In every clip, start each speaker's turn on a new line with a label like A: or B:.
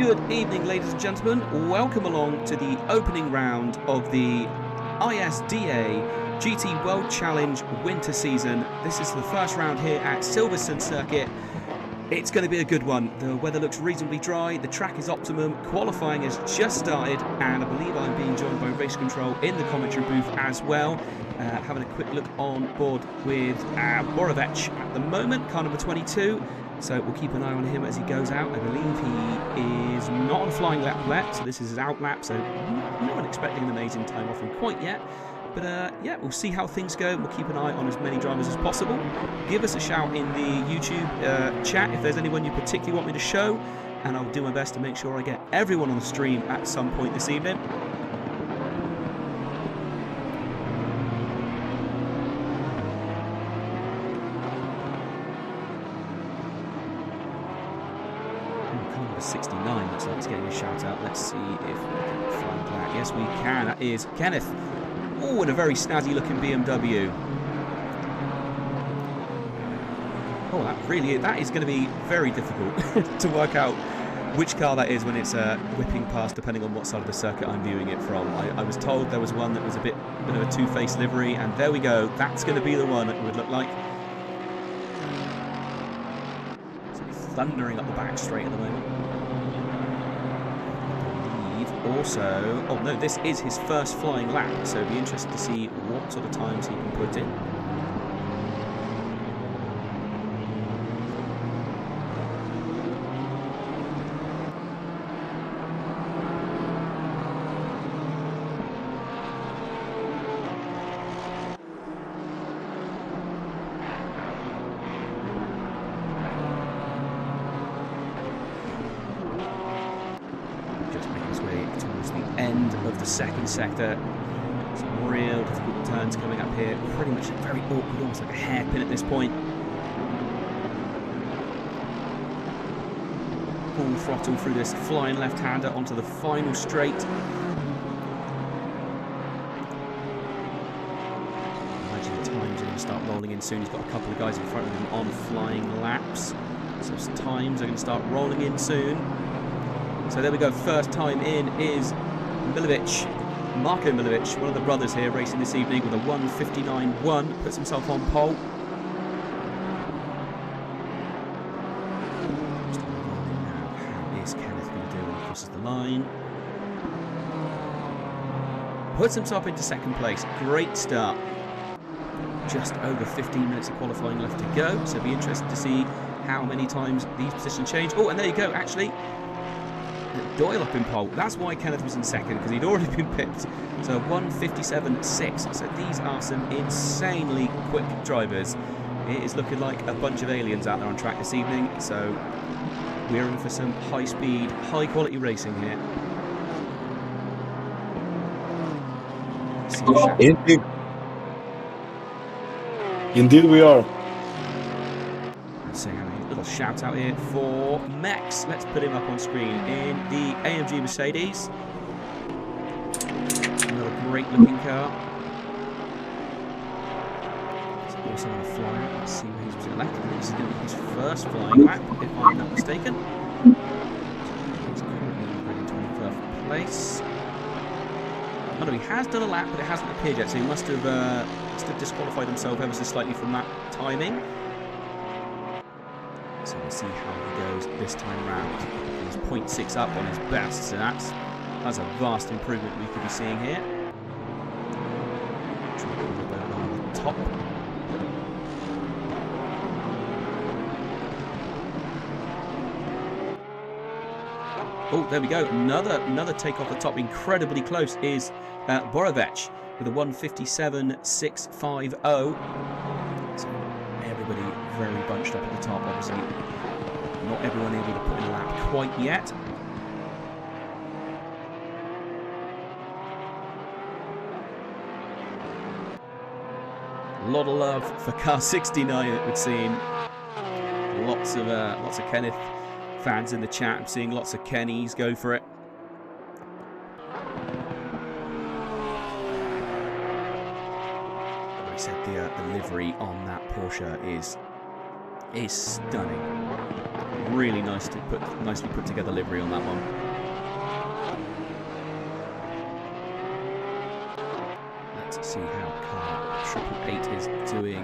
A: Good evening, ladies and gentlemen. Welcome along to the opening round of the ISDA GT World Challenge winter season. This is the first round here at Silverstone circuit. It's going to be a good one. The weather looks reasonably dry, the track is optimum, qualifying has just started, and I believe I'm being joined by race control in the commentary booth as well. Having a quick look on board with Borovec at the moment, car number 22. So we'll keep an eye on him as he goes out. I believe he is not on a flying lap yet, so this is his out lap, so not expecting an amazing time off him quite yet. But yeah, we'll see how things go. We'll keep an eye on as many drivers as possible. Give us a shout in the YouTube chat if there's anyone you particularly want me to show, and I'll do my best to make sure I get everyone on the stream at some point this evening. Number 69 looks like it's getting a shout out. Let's see if we can find that. Yes, we can. That is Kenneth. Oh, and a very snazzy looking BMW. Oh, that is going to be very difficult to work out which car that is when it's whipping past, depending on what side of the circuit I'm viewing it from. I was told there was one that was a bit of a two-faced livery, and there we go. That's going to be the one it would look like. It's thundering up the back straight at the moment. Also, oh no, this is his first flying lap, so it'll be interesting to see what sort of times he can put in. End of the second sector. Some real difficult turns coming up here. Pretty much very awkward, almost like a hairpin at this point. Full throttle through this flying left-hander onto the final straight. Imagine the times are going to start rolling in soon. He's got a couple of guys in front of him on flying laps, so his times are going to start rolling in soon. So there we go. First time in is Marko Milovic, one of the brothers here racing this evening with a 1:59.1, puts himself on pole. How is Kenneth going to do when he crosses the line? Puts himself into second place. Great start. Just over 15 minutes of qualifying left to go, so it'll be interesting to see how many times these positions change. Oh, and there you go, actually. Doyle up in pole. That's why Kenneth was in second, because he'd already been pipped. So 1:57.6. So these are some insanely quick drivers. It is looking like a bunch of aliens out there on track this evening. So we're in for some high-speed, high-quality racing here.
B: Indeed we are.
A: So a little shout out here for Max. Let's put him up on screen in the AMG Mercedes. Another great looking car. It's also on a flyer. Let's see where he's selected. This is going to be his first flying lap, if I'm not mistaken. He's currently in 21st place. Oh, no, he has done a lap, but it hasn't appeared yet, so he must have disqualified himself ever so slightly from that timing. So we'll see how he goes this time round. He's 0.6 up on his best, so that's a vast improvement we could be seeing here. Try to put it on the top. Oh, there we go. Another take off the top, incredibly close, is Borovec with a 1:57.650. So everybody very bunched up at the top, obviously. Not everyone able to put in a lap quite yet. A lot of love for car 69, it would seem. Lots of Kenneth fans in the chat. I'm seeing lots of Kennys go for it. Like I said, the livery on that Porsche is stunning. Really nicely put together livery on that one. Let's see how car 888 is doing.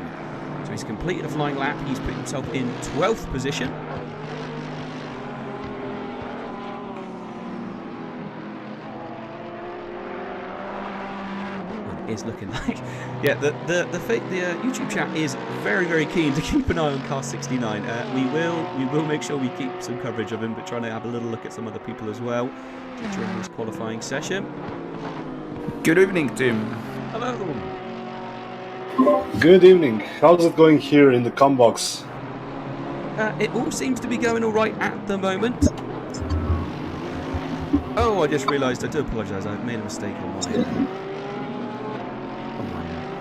A: So he's completed a flying lap. He's put himself in 12th position. Is looking like, yeah, the YouTube chat is very keen to keep an eye on car 69. We will make sure we keep some coverage of him, but trying to have a little look at some other people as well during this qualifying session.
C: Good evening, Tim.
A: Hello.
B: Good evening. How's it going here in the combox?
A: It all seems to be going all right at the moment. Oh, I just realised. I do apologise. I've made a mistake on my.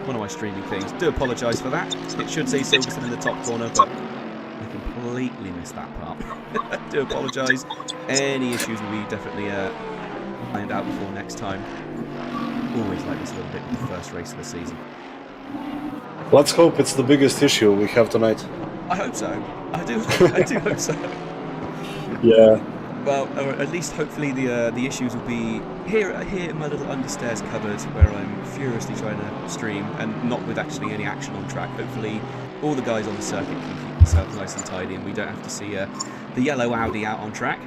A: One of my streaming things. Do apologise for that. It should say Silverstone in the top corner, but I completely missed that part. Do apologise. Any issues will be definitely ironed out before next time. Always like this a little bit with the first race of the season.
B: Let's hope it's the biggest issue we have tonight.
A: I hope so. I do hope so.
B: Yeah.
A: Well, or at least hopefully the issues will be here in my little understairs cupboard where I'm furiously trying to stream and not with actually any action on track. Hopefully all the guys on the circuit can keep themselves nice and tidy and we don't have to see the yellow Audi out on track.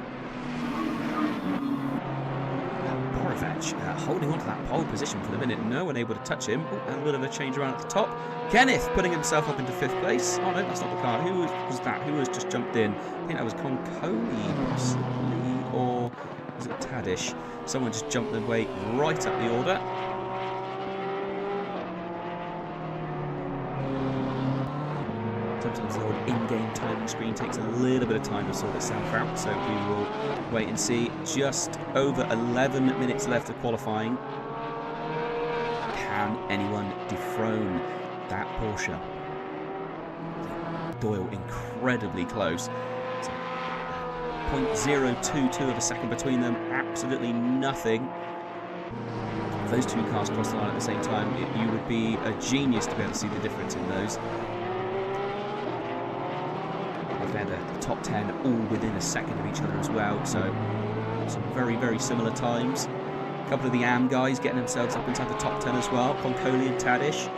A: Holding on to that pole position for the minute, no one able to touch him. Oh, and a bit of a change around at the top. Kenneth putting himself up into 5th place. Oh no, that's not the car. Who was that? Who has just jumped in? I think that was Conconi, possibly, or was it Tadish? Someone just jumped their way right up the order. Sometimes the old in-game timing screen takes a little bit of time to sort itself out, so we will wait and see. Just over 11 minutes left of qualifying. Can anyone dethrone that Porsche? Doyle incredibly close. So, 0.022 of a second between them, absolutely nothing. If those two cars cross the line at the same time, you would be a genius to be able to see the difference in those. The top 10 all within a second of each other as well, so some very similar times. A couple of the AM guys getting themselves up inside the top 10 as well, Concoli and Tadish.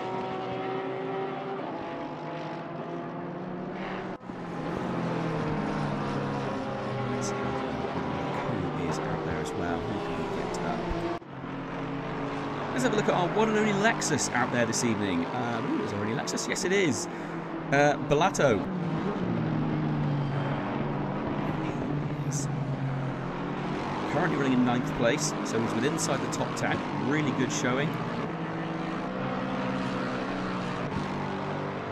A: Let's see who is out there as well. Who can we get up? Let's have a look at our one and only Lexus out there this evening. Ooh, is there already Lexus? Yes, it is. Bellato. Currently running in 9th place, so he's within inside the top 10. Really good showing.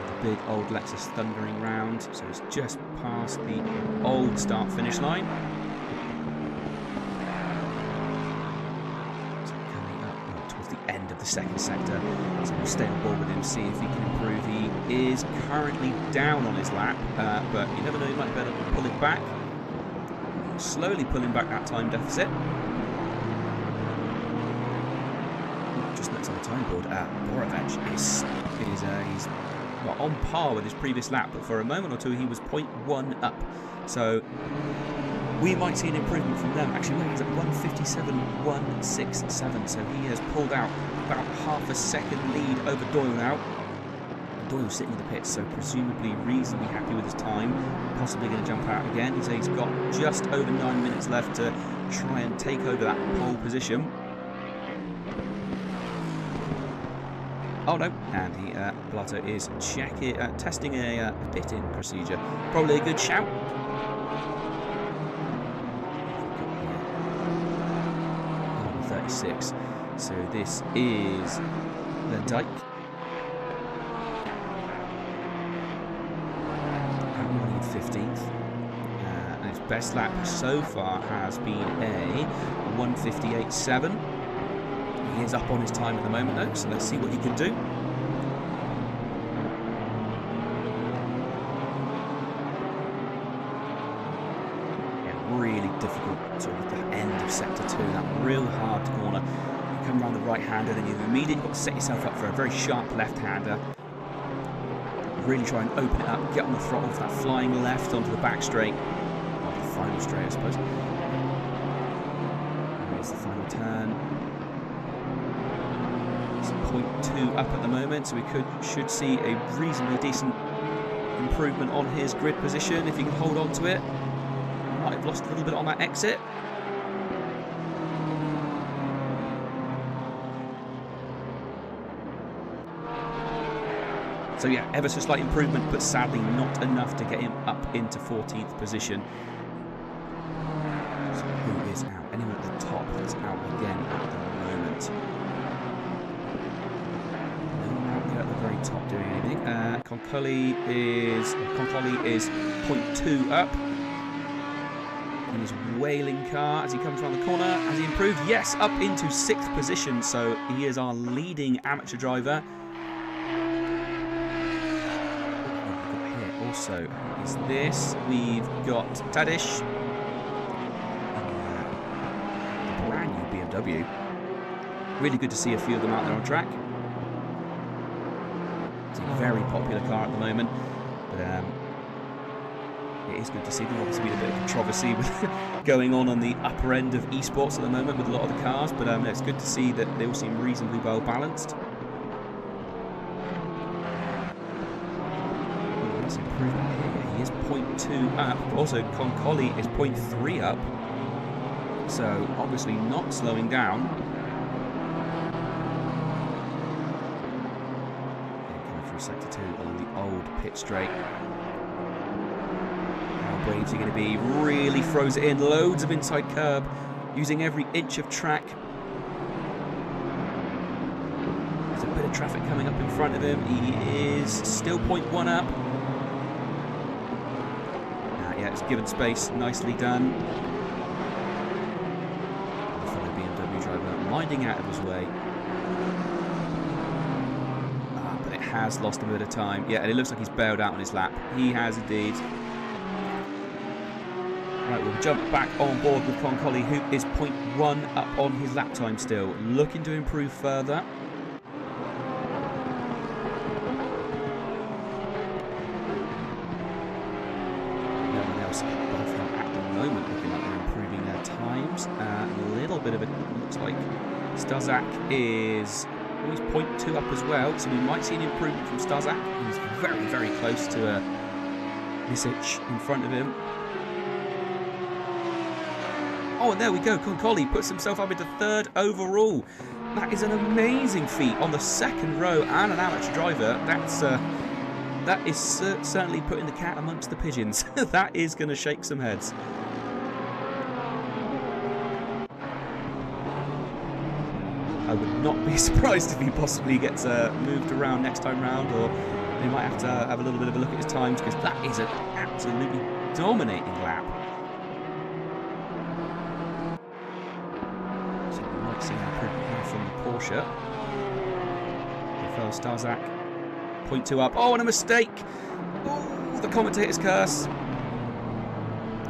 A: The big old Lexus thundering round, so he's just past the old start-finish line. So coming up towards the end of the second sector, so we'll stay on board with him, see if he can improve. He is currently down on his lap, but you never know, he might be able to pull it back. Slowly pulling back that time deficit. Just notes on the time board. Borovec is he's on par with his previous lap, but for a moment or two he was 0.1 up. So we might see an improvement from them. Actually, he's at 157.167, so he has pulled out about half a second lead over Doyle now. Doyle's sitting in the pits, so presumably reasonably happy with his time. Possibly going to jump out again. He's got just over 9 minutes left to try and take over that pole position. Oh no, and he, Bellato is testing a pit-in procedure. Probably a good shout. 36. So this is the Dyke. 15th, and his best lap so far has been a 1:58.7. He is up on his time at the moment though, so let's see what he can do. Yeah, really difficult sort of the end of sector 2, that real hard corner. You come around the right-hander, then you've immediately got to set yourself up for a very sharp left-hander. Really try and open it up, get on the throttle for that flying left onto the back straight. final straight, I suppose. Here's the final turn. It's 0.2 up at the moment, so we should see a reasonably decent improvement on his grid position if he can hold on to it. Might have lost a little bit on that exit. So yeah, ever so slight improvement, but sadly not enough to get him up into 14th position. So who is out? Anyone at the top that's out again at the moment. No one out there at the very top doing anything. Concoli is 0.2 up. In his wailing car as he comes around the corner. Has he improved? Yes, up into 6th position. So he is our leading amateur driver. Also, is this? We've got Tadish, the brand new BMW. Really good to see a few of them out there on track. It's a very popular car at the moment, but it is good to see. There's obviously been a bit of controversy with going on the upper end of esports at the moment with a lot of the cars, but it's good to see that they all seem reasonably well balanced. Improvement here. He is 0.2 up. Also, Concoli is 0.3 up. So, obviously not slowing down. Coming through sector 2 on the old pit straight. How brave is he going to be? Really throws it in. Loads of inside curb. Using every inch of track. There's a bit of traffic coming up in front of him. He is still 0.1 up. Yeah, it's given space, nicely done. The fellow BMW driver winding out of his way. But it has lost a bit of time. Yeah, and it looks like he's bailed out on his lap. He has indeed. Right, we'll jump back on board with Concoli, who is 0.1 up on his lap time still. Looking to improve further. A little bit of it looks like Stazak is always 0.2 up as well, so we might see an improvement from Stazak. He's very, very close to Misic in front of him. Oh, and there we go. Concoli puts himself up into 3rd overall. That is an amazing feat on the 2nd row and an amateur driver. That is certainly putting the cat amongst the pigeons. That is going to shake some heads. I would not be surprised if he possibly gets moved around next time round, or they might have to have a little bit of a look at his times, because that is an absolutely dominating lap. So we might see an improvement here from the Porsche. Rafael Stazak, 0.2 up. Oh, and a mistake! Oh, the commentator's curse.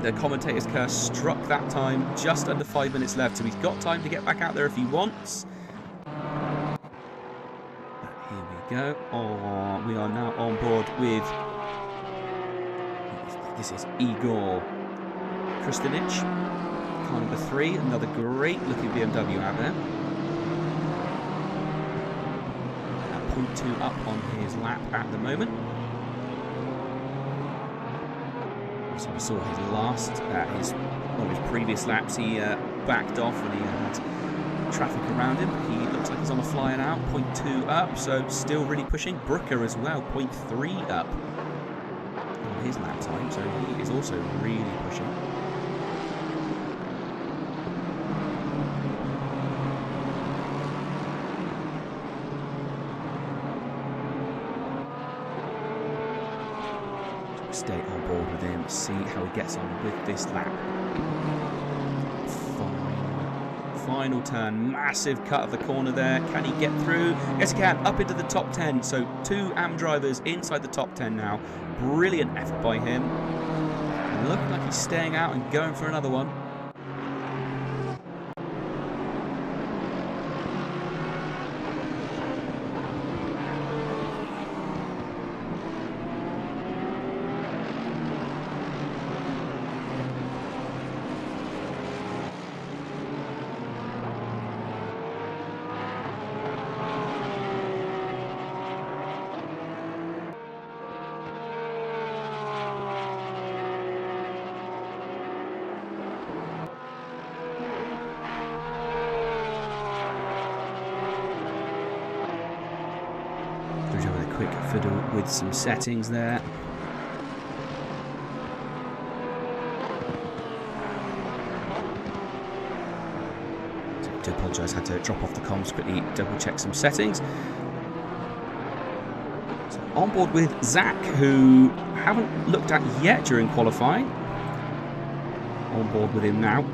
A: The commentator's curse struck that time, just under 5 minutes left, so he's got time to get back out there if he wants. Go. Oh, we are now on board with, this is Igor Kristinic, car number 3, another great looking BMW out there. 0.2 up on his lap at the moment. So we saw his one of his previous laps, he backed off when he had traffic around him. He looks like he's on a flying out, 0.2 up, so still really pushing. Brooker as well, 0.3 up on his lap time, so he is also really pushing. So stay on board with him, see how he gets on with this lap. Final turn, massive cut of the corner there. Can he get through? Yes, he can. Up into the top 10. So 2 AM drivers inside the top 10 now. Brilliant effort by him. And looking like he's staying out and going for another one. fiddle with some settings there. So I do apologise, had to drop off the comms, quickly double check some settings. So on board with Zach, who haven't looked at yet during qualifying. On board with him now.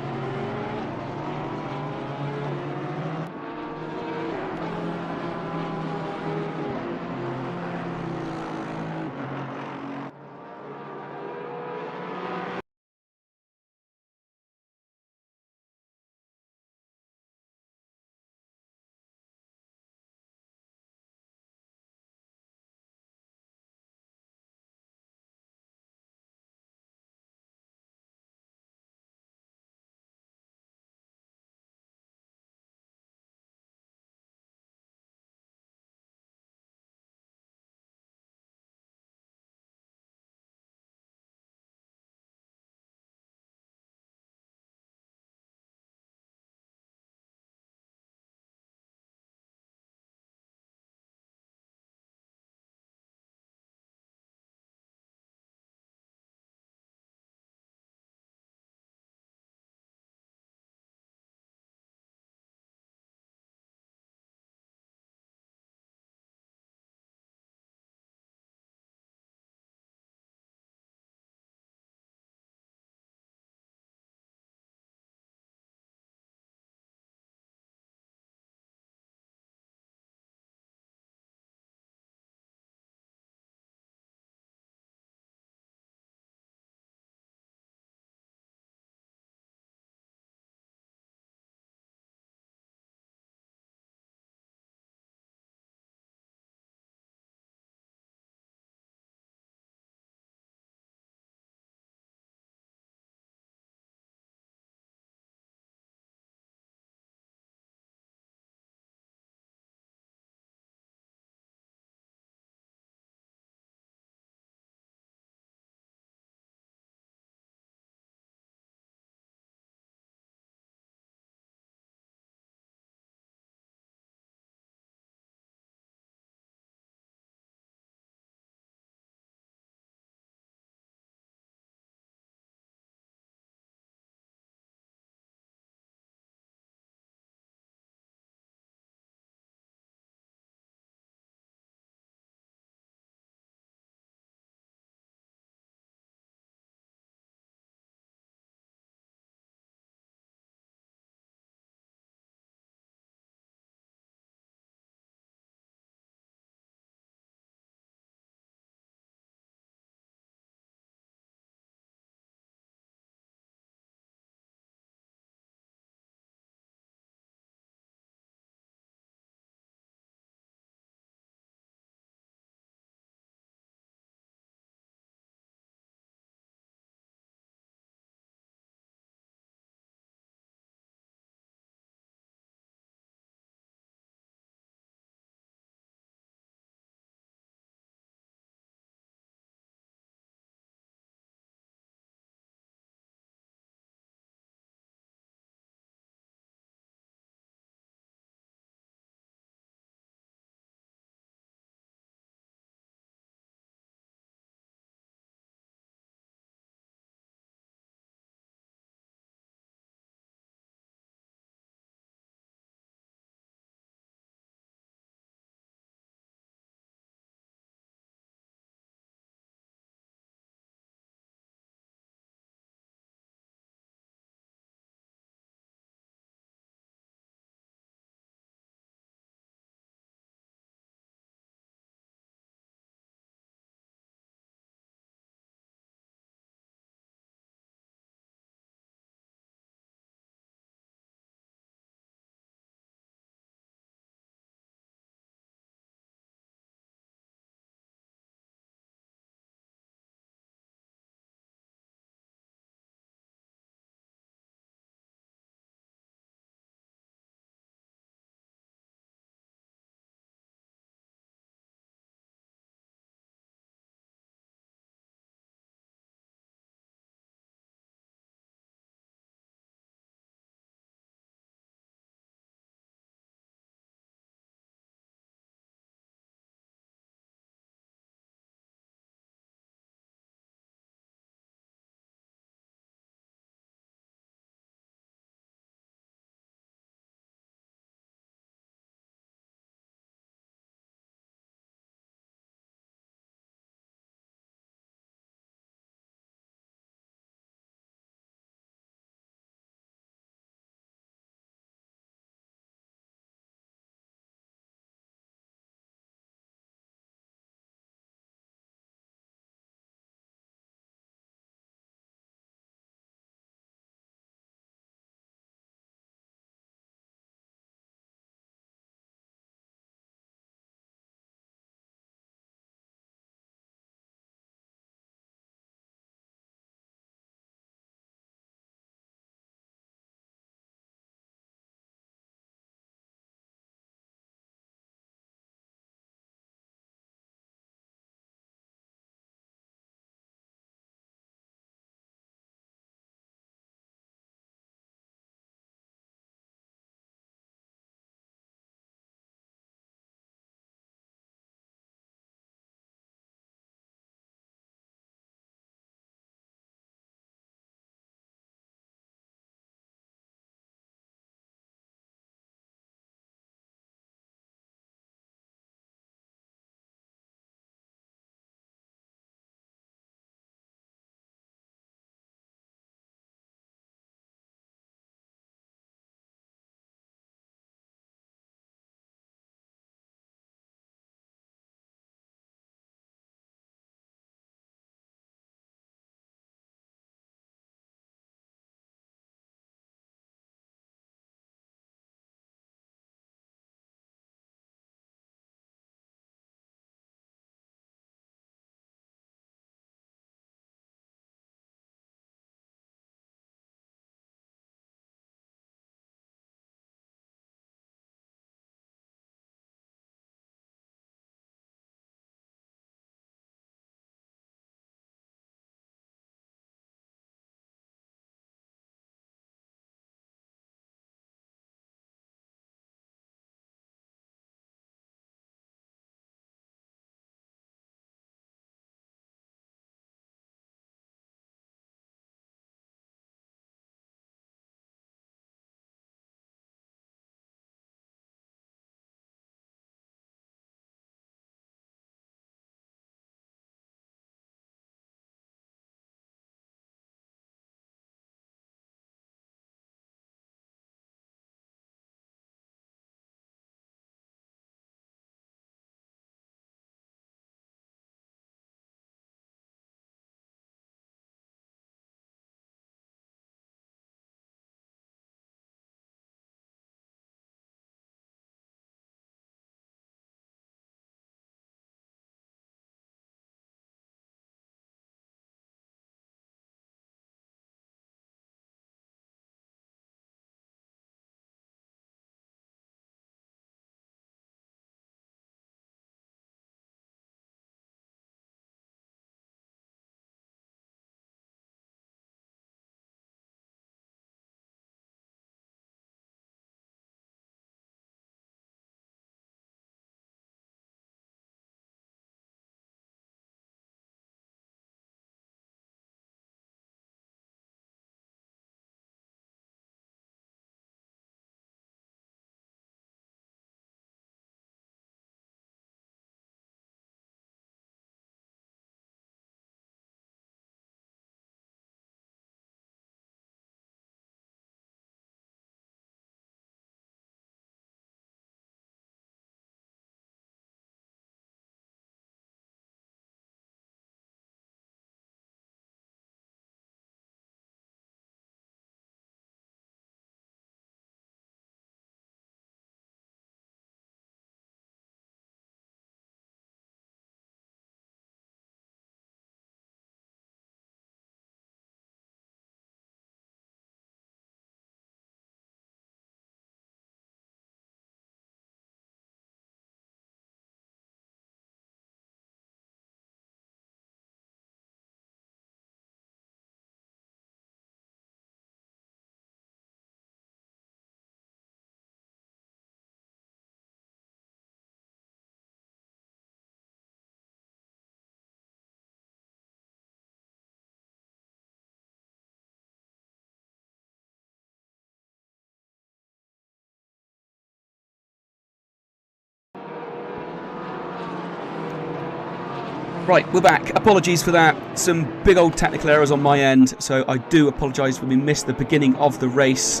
A: Right, we're back. Apologies for that. Some big old technical errors on my end, so I do apologise when we missed the beginning of the race.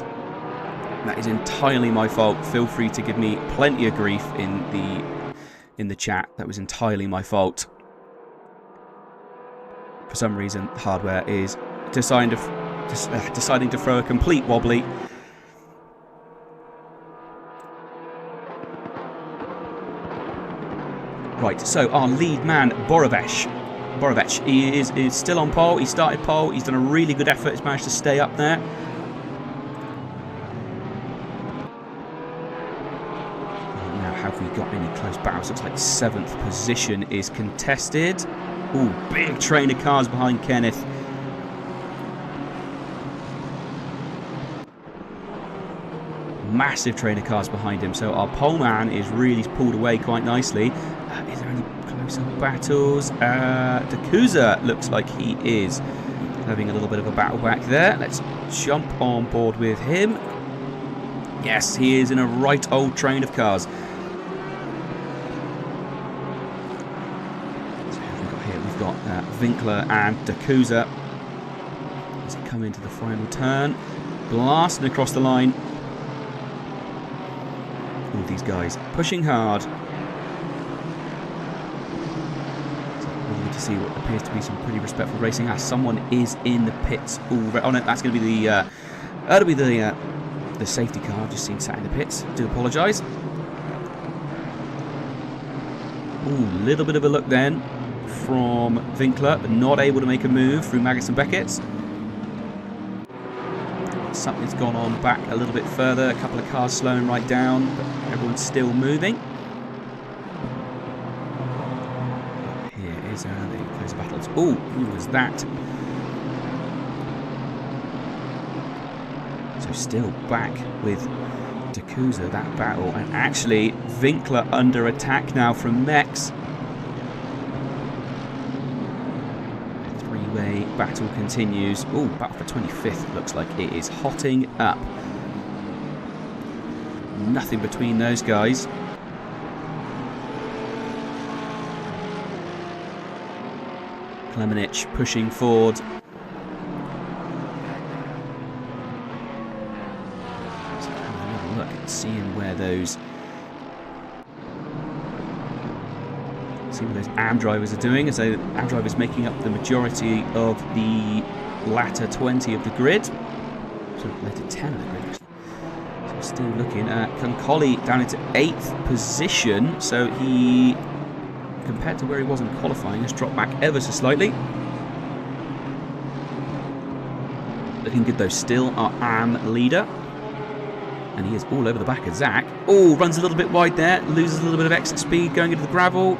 A: That is entirely my fault. Feel free to give me plenty of grief in the chat. That was entirely my fault. For some reason, hardware is deciding to throw a complete wobbly. Right, so our lead man, Borovec, he is still on pole. He started pole. He's done a really good effort. He's managed to stay up there. Now, have we got any close battles? Looks like 7th position is contested. Ooh, big train of cars behind Kenneth. Massive train of cars behind him. So our pole man is really pulled away quite nicely. Is there any closer battles? Dakuza looks like he is having a little bit of a battle back there. Let's jump on board with him. Yes, he is in a right old train of cars. So who have we got here? We've got Winkler and Dakuza. As he come into the final turn, blasting across the line. All these guys pushing hard. To see what appears to be some pretty respectful racing. Someone is in the pits already. Oh no, that's going to be the safety car. I've just seen sat in the pits. Do apologise. Ooh, little bit of a look then from Winkler, but not able to make a move through Magus and Beckett's. Something's gone on back a little bit further. A couple of cars slowing right down, but everyone's still moving. The closer battles. Oh, who was that? So still back with Dakuza, that battle. And actually, Winkler under attack now from Mex. Three-way battle continues. Oh, battle for 25th. Looks like it is hotting up. Nothing between those guys. Klemenich pushing forward. So have a look at seeing where those AM drivers are doing, as though AM drivers making up the majority of the latter 20 of the grid. So latter 10 of the grid. So still looking at Concoli down into 8th position. So he, compared to where he was in qualifying, has dropped back ever so slightly. Looking good though, still our AM leader. And he is all over the back of Zach. Oh, runs a little bit wide there, loses a little bit of exit speed going into the gravel.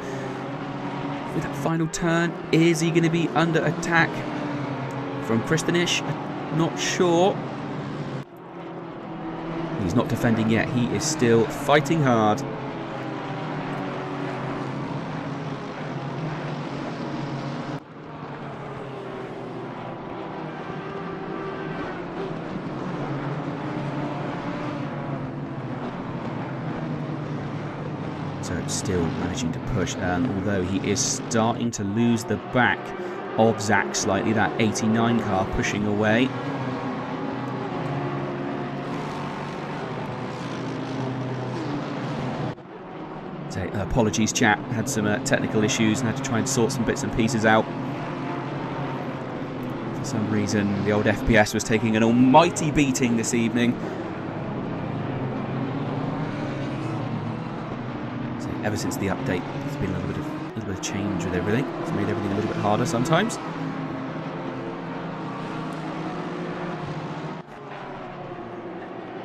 A: With that final turn, is he going to be under attack from Pristanish? Not sure. He's not defending yet, he is still fighting hard. So still managing to push, and although he is starting to lose the back of Zach slightly, that 89 car pushing away. So apologies chat, had some technical issues and had to try and sort some bits and pieces out. For some reason the old FPS was taking an almighty beating this evening. Ever since the update, there's been a little bit of change with everything. It's made everything a little bit harder sometimes.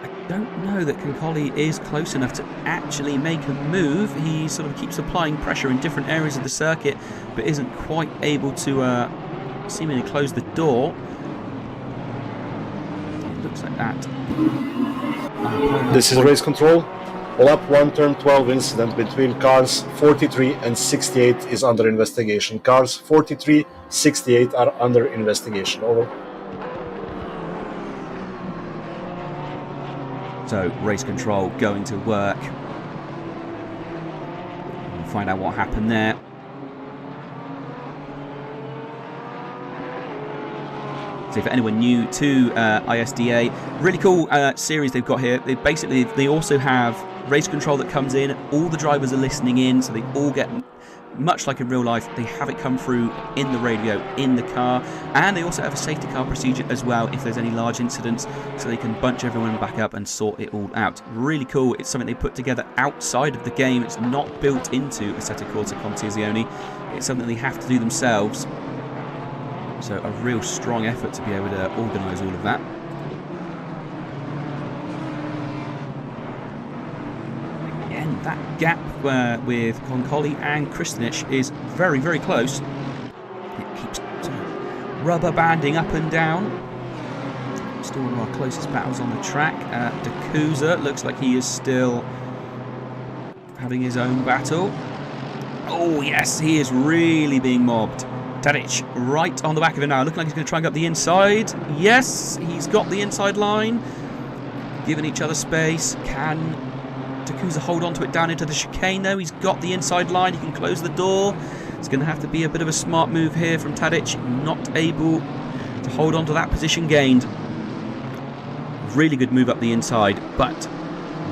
A: I don't know that Concoli is close enough to actually make a move. He sort of keeps applying pressure in different areas of the circuit, but isn't quite able to seemingly close the door. It looks like that.
B: This is race control. Lap 1, turn 12 incident between cars 43 and 68 is under investigation. Cars 43, 68 are under investigation. Over.
A: So, race control going to work. We'll find out what happened there. So for anyone new to ISDA, really cool series they've got here. They also have race control that comes in. All the drivers are listening in, so they all get, much like in real life, they have it come through in the radio, in the car, and they also have a safety car procedure as well if there's any large incidents, so they can bunch everyone back up and sort it all out. Really cool. It's something they put together outside of the game. It's not built into Assetto Corsa Competizione. It's something they have to do themselves. So a real strong effort to be able to organise all of that. Again, that gap with Concoli and Kristinic is very, very close. It keeps rubber banding up and down. Still one of our closest battles on the track. D'Acusa looks like he is still having his own battle. Oh yes, he is really being mobbed. Tadic right on the back of him now, looking like he's going to try and get up the inside. Yes, he's got the inside line. Giving each other space. Can D'Acusa hold on to it down into the chicane though? He's got the inside line, he can close the door. It's going to have to be a bit of a smart move here from Tadic. Not able to hold on to that position gained. Really good move up the inside, but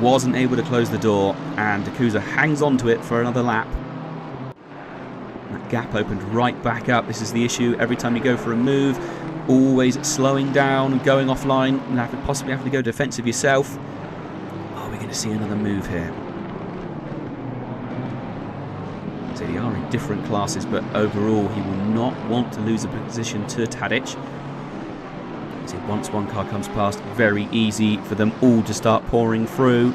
A: wasn't able to close the door, and D'Acusa hangs on to it for another lap. That gap opened right back up. This is the issue. Every time you go for a move, always slowing down and going offline, and possibly having to go defensive yourself. Are we going to see another move here? So they are in different classes, but overall he will not want to lose a position to Tadic. So once one car comes past, very easy for them all to start pouring through.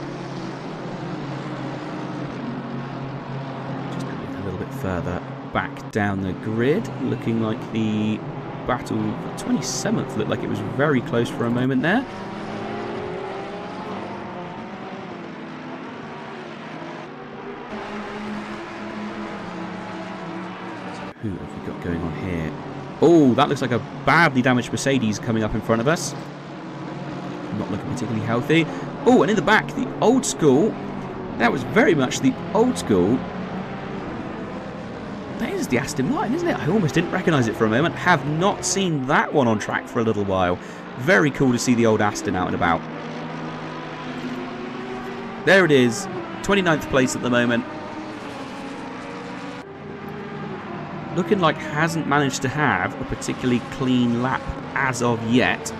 A: Just a little bit further back down the grid, looking like the battle for 27th looked like it was very close for a moment there. So who have we got going on here? Oh, that looks like a badly damaged Mercedes coming up in front of us. Not looking particularly healthy. Oh, and in the back, the old school. That was very much the old school. That is the Aston Martin, isn't it? I almost didn't recognise it for a moment. Have not seen that one on track for a little while. Very cool to see the old Aston out and about. There it is. 29th place at the moment. Looking like hasn't managed to have a particularly clean lap as of yet.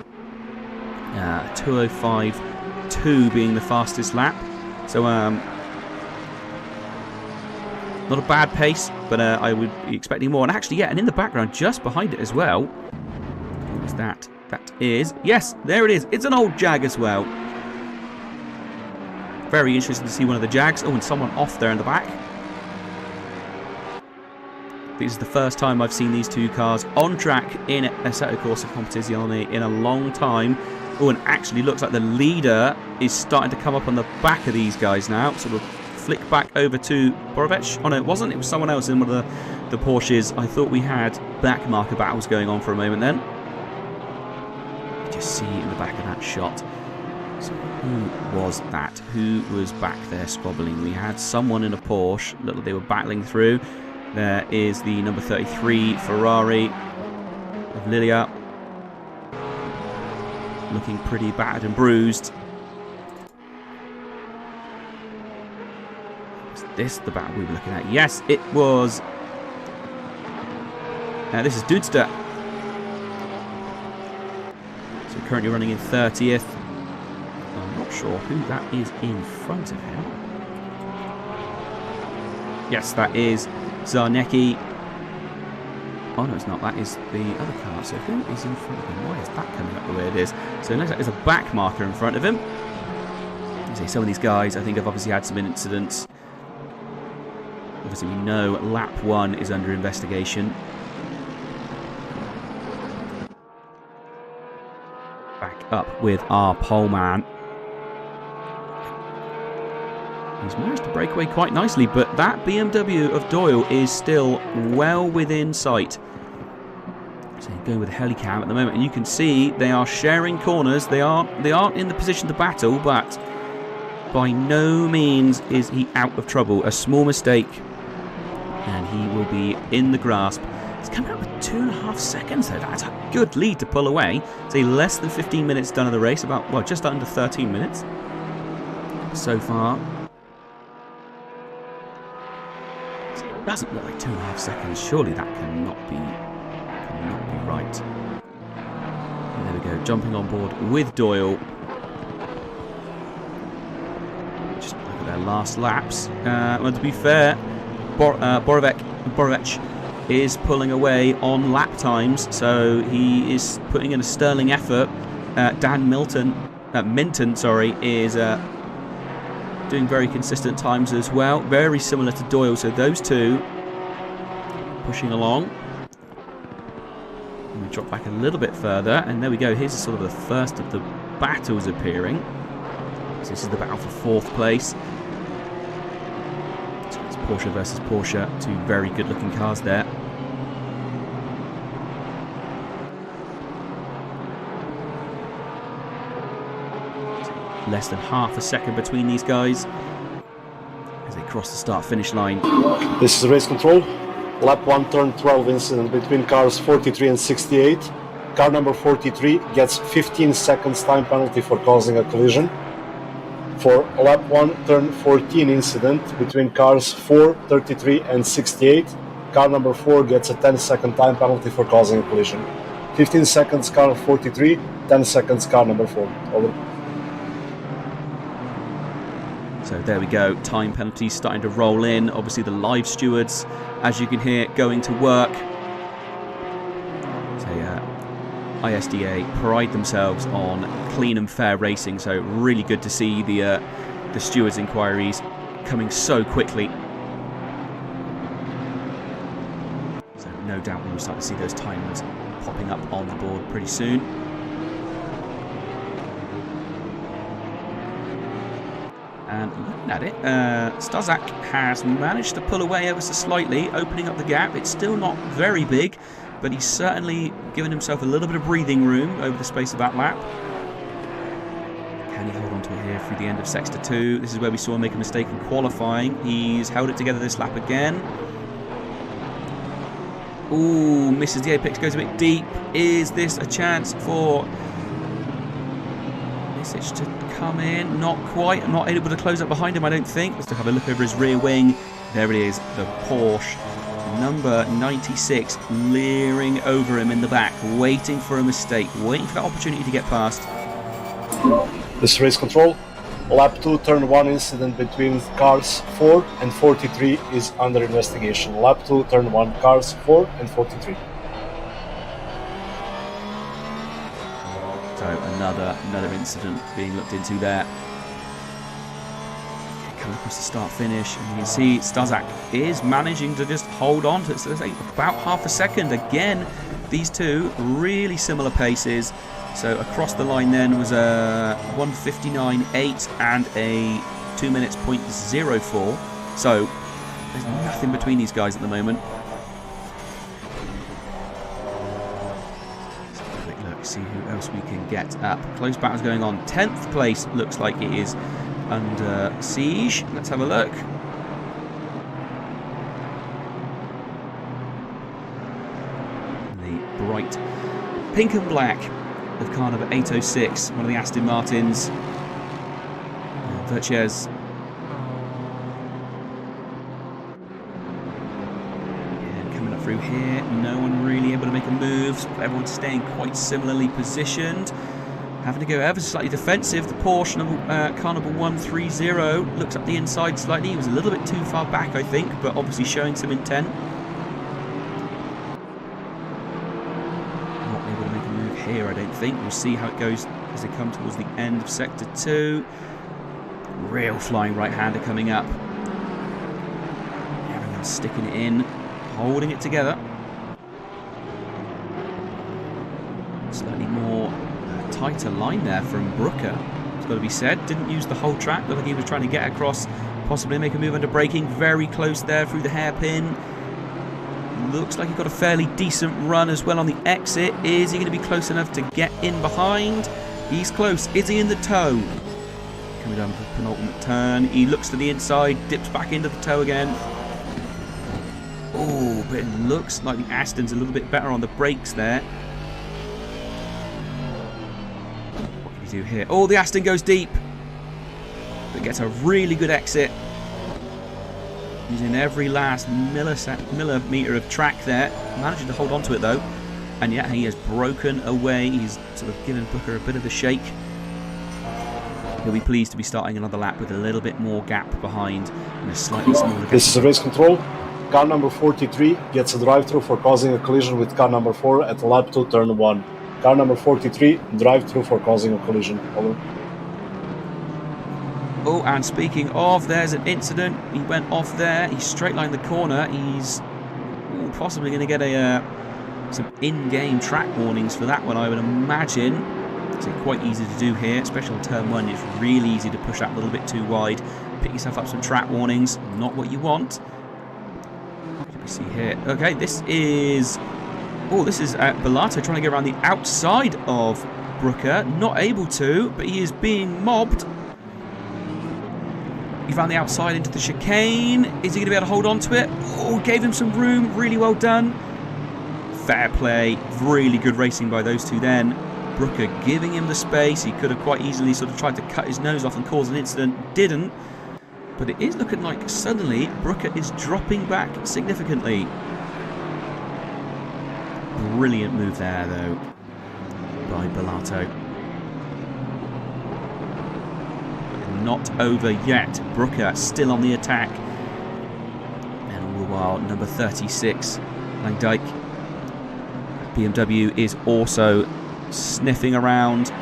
A: 2:05.2 being the fastest lap. So, not a bad pace, but I would be expecting more. And actually, yeah, and in the background, just behind it as well. What is that? That is... Yes, there it is. It's an old Jag as well. Very interesting to see one of the Jags. Oh, and someone off there in the back. This is the first time I've seen these two cars on track in Assetto Corsa Competizione in a long time. Oh, and actually looks like the leader is starting to come up on the back of these guys now. Sort of flick back over to Borovic. Oh no, it wasn't. It was someone else in one of the Porsches. I thought we had back marker battles going on for a moment then. You just see in the back of that shot. So who was that? Who was back there squabbling? We had someone in a Porsche. Looked like they were battling through. There is the number 33 Ferrari of Lilia. Looking pretty battered and bruised. Was this the battle we were looking at? Yes, it was. This is Dudster. So currently running in 30th. I'm not sure who that is in front of him. Yes, that is Zarnecki. Oh no, it's not. That is the other car. So who is in front of him? Why is that coming up the way it is? So it looks like there's a back marker in front of him. See, some of these guys, I think, have obviously had some incidents. Obviously, we know lap 1 is under investigation. Back up with our pole man. He's managed to break away quite nicely, but that BMW of Doyle is still well within sight. So going with a helicam at the moment, and you can see they are sharing corners. They aren't in the position to battle, but by no means is he out of trouble. A small mistake, and he will be in the grasp He's coming up with 2.5 seconds though. That's a good lead to pull away. So less than 15 minutes done of the race, about, well, just under 13 minutes so far. It doesn't look like 2.5 seconds. Surely that cannot be right. And there we go, jumping on board with Doyle. Just look at their last laps. Well, to be fair, Borovec is pulling away on lap times, so he is putting in a sterling effort. Dan Minton, is doing very consistent times as well, very similar to Doyle. So those two pushing along. And we drop back a little bit further, and there we go. Here's sort of the first of the battles appearing. So this is the battle for 4th place. So it's Porsche versus Porsche, two very good-looking cars there. Less than half a second between these guys as they cross the start-finish line.
B: This is race control. Lap 1, turn 12 incident between cars 43 and 68. Car number 43 gets 15 seconds time penalty for causing a collision. For lap 1, turn 14 incident between cars 4, 33 and 68. Car number 4 gets a 10-second time penalty for causing a collision. 15 seconds car 43, 10 seconds car number 4. Over.
A: So there we go, time penalties starting to roll in. Obviously the live stewards, as you can hear, going to work. So ISDA pride themselves on clean and fair racing, so really good to see the stewards' inquiries coming so quickly. So no doubt we will start to see those times popping up on the board pretty soon. And looking at it, Stazak has managed to pull away ever so slightly, opening up the gap. It's still not very big, but he's certainly given himself a little bit of breathing room over the space of that lap. Can he hold on to it here through the end of Sector 2? This is where we saw him make a mistake in qualifying. He's held it together this lap again. Ooh, misses the apex, goes a bit deep. Is this a chance for Message to come in? Not quite. I'm not able to close up behind him, I don't think. Let's have a look over his rear wing. There it is, the Porsche number 96 leering over him in the back, waiting for a mistake, waiting for that opportunity to get past.
B: This is race control. Lap 2, turn 1 incident between cars 4 and 43 is under investigation. Lap 2, turn 1, cars 4 and 43.
A: So another incident being looked into there. Coming across the start-finish, and you can see Stazak is managing to just hold on to it. So it's about half a second. Again, these two really similar paces. So across the line then was a 1:59.8 and a 2 minutes .04. So there's nothing between these guys at the moment. Let's have a quick look, see who else we can get up. Close battles going on. 10th place looks like it is under siege. Let's have a look. The bright pink and black of car number 806, one of the Aston Martins. Virtues. And coming up through here, no one really able to make a move. So everyone's staying quite similarly positioned. Having to go ever so slightly defensive. The Porsche car number 130 looks up the inside slightly. He was a little bit too far back, I think, but obviously showing some intent. Not able to make a move here, I don't think. We'll see how it goes as they come towards the end of Sector 2. Real flying right-hander coming up. Everyone's sticking it in, holding it together. Slightly more tighter line there from Brooker, it's got to be said. Didn't use the whole track. Looked like he was trying to get across, possibly make a move under braking. Very close there through the hairpin. Looks like he got a fairly decent run as well on the exit. Is he going to be close enough to get in behind? He's close. Is he in the toe? Coming down the penultimate turn. He looks to the inside, dips back into the toe again. Oh, but it looks like the Aston's a little bit better on the brakes there. What can we do here? Oh, the Aston goes deep. But gets a really good exit. Using every last millimetre of track there. Managing to hold on to it though. And yet he has broken away. He's sort of given Booker a bit of a shake. He'll be pleased to be starting another lap with a little bit more gap behind and a slightly smaller gap.
B: This is a race control. Car number 43 gets a drive-through for causing a collision with car number 4 at lap 2, turn 1. Car number 43, drive-through for causing a collision. Over.
A: Oh, and speaking of, there's an incident. He went off there. He straight-lined the corner. He's possibly going to get some in-game track warnings for that one, I would imagine. It's quite easy to do here, especially on turn 1. It's really easy to push that a little bit too wide. Pick yourself up some track warnings. Not what you want. What can we see here? Okay, this is Bellato trying to get around the outside of Brooker. Not able to, but he is being mobbed. He found the outside into the chicane. Is he going to be able to hold on to it? Oh, gave him some room. Really well done. Fair play. Really good racing by those two then. Brooker giving him the space. He could have quite easily sort of tried to cut his nose off and cause an incident. Didn't. But it is looking like suddenly Brooker is dropping back significantly. Brilliant move there though by Bellato. Not over yet. Brooker still on the attack. And all the while, number 36, Langdijk. BMW is also sniffing around.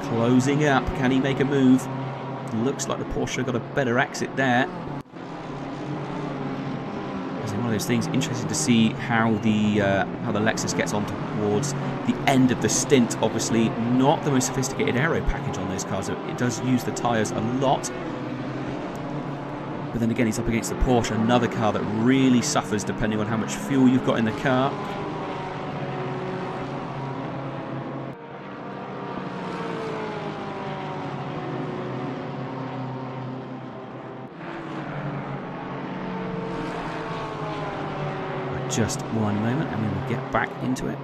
A: Closing up. Can he make a move? Looks like the Porsche got a better exit there. It's one of those things. Interesting to see how the Lexus gets on towards the end of the stint. Obviously, not the most sophisticated aero package on those cars. It does use the tyres a lot. But then again, he's up against the Porsche, another car that really suffers depending on how much fuel you've got in the car. Just one moment and we will get back into it.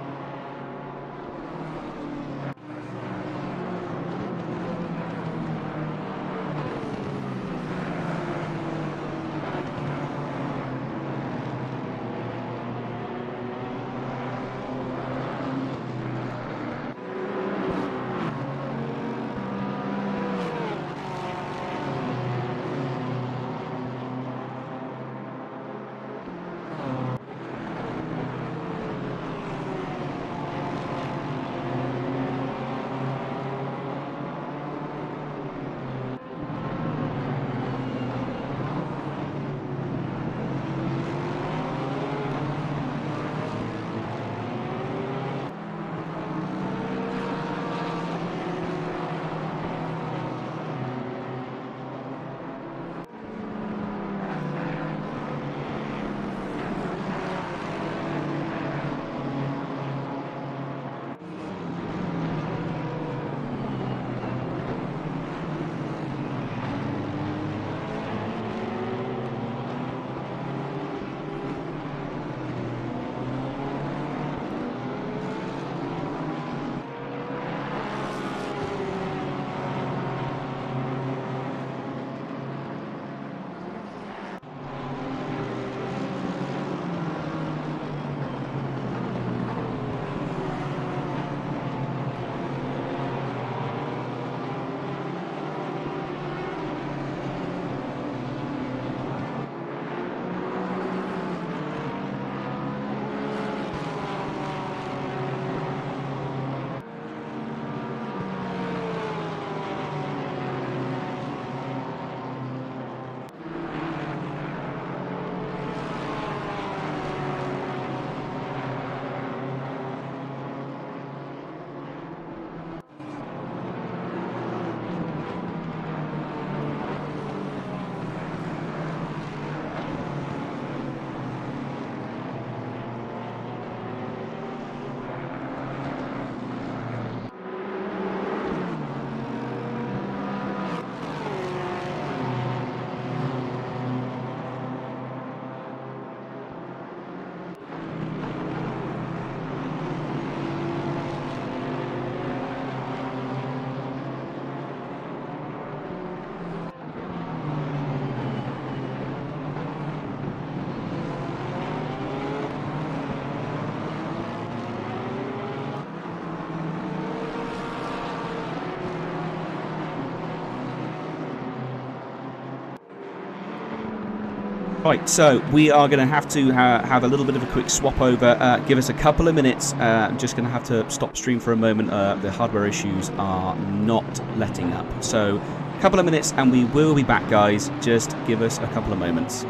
A: Right, so we are going to have a little bit of a quick swap over. Give us a couple of minutes. I'm just going to have to stop stream for a moment. The hardware issues are not letting up. So a couple of minutes and we will be back, guys. Just give us a couple of moments.